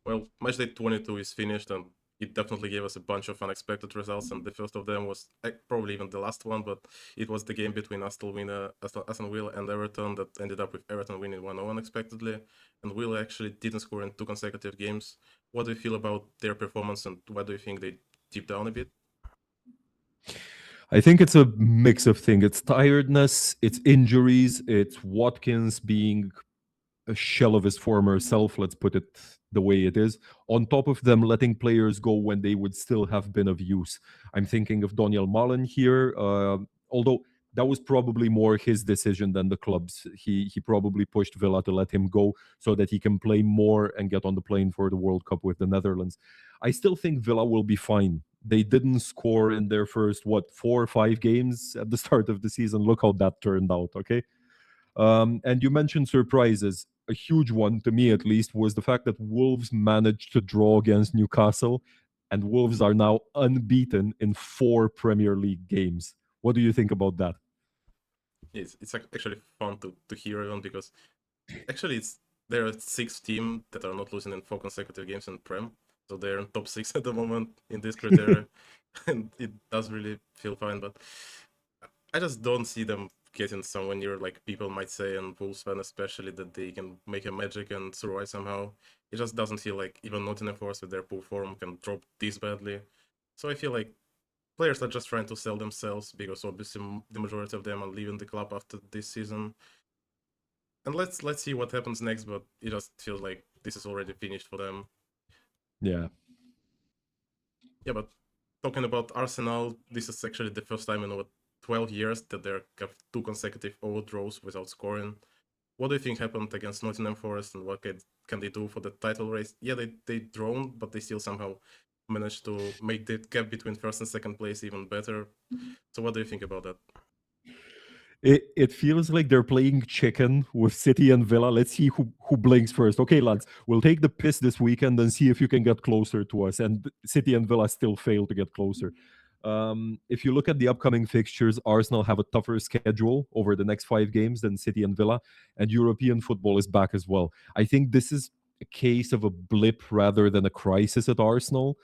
Well, Matchday 22 is finished, and it definitely gave us a bunch of unexpected results. And the first of them was probably even the last one, but it was the game between Aston Villa and Everton that ended up with Everton winning 1-0 unexpectedly. And Villa actually didn't score in 2 consecutive games. What do you feel about their performance, and why do you think they deep down a bit? I think it's a mix of things. It's tiredness, it's injuries, it's Watkins being a shell of his former self, let's put it the way it is, on top of them letting players go when they would still have been of use. I'm thinking of Daniel Malen here, although that was probably more his decision than the club's. He probably pushed Villa to let him go so that he can play more and get on the plane for the World Cup with the Netherlands. I still think Villa will be fine. They didn't score in their first, 4 or 5 games at the start of the season. Look how that turned out, okay? And you mentioned surprises. A huge one, to me at least, was the fact that Wolves managed to draw against Newcastle, and Wolves are now unbeaten in 4 Premier League games. What do you think about that? It's actually fun to hear even because actually there are 6 teams that are not losing in 4 consecutive games in Prem, so they're in top 6 at the moment in this criteria, and it does really feel fine. But I just don't see them getting somewhere near like people might say, and Wolves fan especially, that they can make a magic and survive somehow. It just doesn't feel like even Nottingham Forest with their poor form can drop this badly. So I feel like players are just trying to sell themselves because obviously the majority of them are leaving the club after this season. And let's see what happens next, but it just feels like this is already finished for them. Yeah. Yeah, but talking about Arsenal, this is actually the first time in over 12 years that they have 2 consecutive over draws without scoring. What do you think happened against Nottingham Forest, and what can they do for the title race? Yeah, they drawn, but they still somehow managed to make the gap between first and second place even better. So what do you think about that? It feels like they're playing chicken with City and Villa. Let's see who blinks first. Okay, lads, we'll take the piss this weekend and see if you can get closer to us. And City and Villa still fail to get closer. If you look at the upcoming fixtures, Arsenal have a tougher schedule over the next 5 games than City and Villa, and European football is back as well. I think this is a case of a blip rather than a crisis at Arsenal,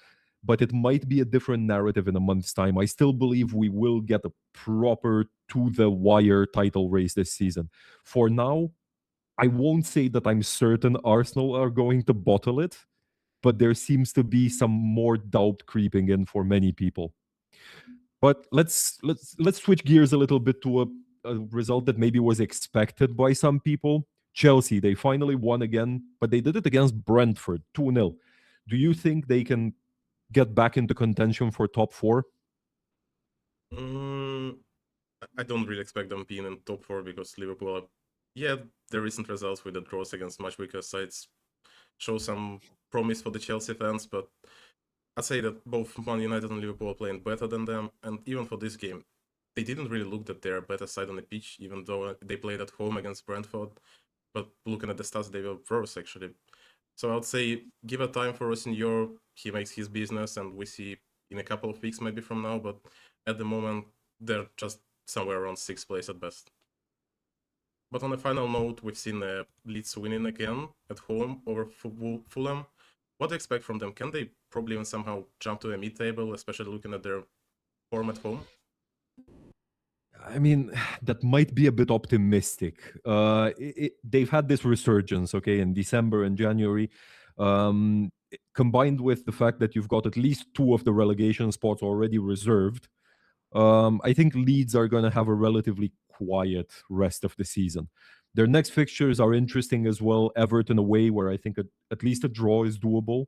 but it might be a different narrative in a month's time. I still believe we will get a proper to the wire title race this season. For now, I won't say that I'm certain Arsenal are going to bottle it, but there seems to be some more doubt creeping in for many people. But let's switch gears a little bit to a result that maybe was expected by some people. Chelsea, they finally won again, but they did it against Brentford 2-0. Do you think they can get back into contention for top 4? Mm, I don't really expect them being in top 4 because Liverpool, yeah, the recent results with the draws against much weaker sides show some promise for the Chelsea fans, but I'd say that both Man United and Liverpool are playing better than them, and even for this game, they didn't really look that they're a better side on the pitch, even though they played at home against Brentford. But looking at the stats, they were worse actually. So I'd say give a time for Rossignol. He makes his business, and we see in a couple of weeks maybe from now. But at the moment, they're just somewhere around 6th place at best. But on a final note, we've seen Leeds winning again at home over Fulham. What do you expect from them? Can they probably even somehow jump to a mid-table, especially looking at their form at home? I mean, that might be a bit optimistic. They've had this resurgence, okay, in December and January, combined with the fact that you've got at least 2 of the relegation spots already reserved. I think Leeds are going to have a relatively quiet rest of the season. Their next fixtures are interesting as well. Everton away, where I think at least a draw is doable.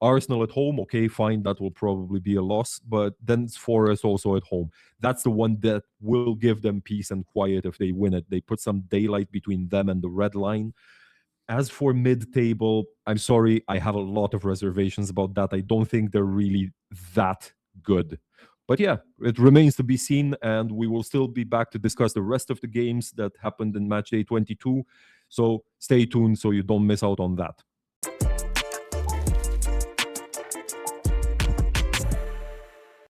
Arsenal at home, okay, fine, that will probably be a loss, but then it's Forest also at home. That's the one that will give them peace and quiet if they win it. They put some daylight between them and the red line. As for mid-table, I'm sorry, I have a lot of reservations about that. I don't think they're really that good. But yeah, it remains to be seen, and we will still be back to discuss the rest of the games that happened in Matchday 22. So stay tuned so you don't miss out on that.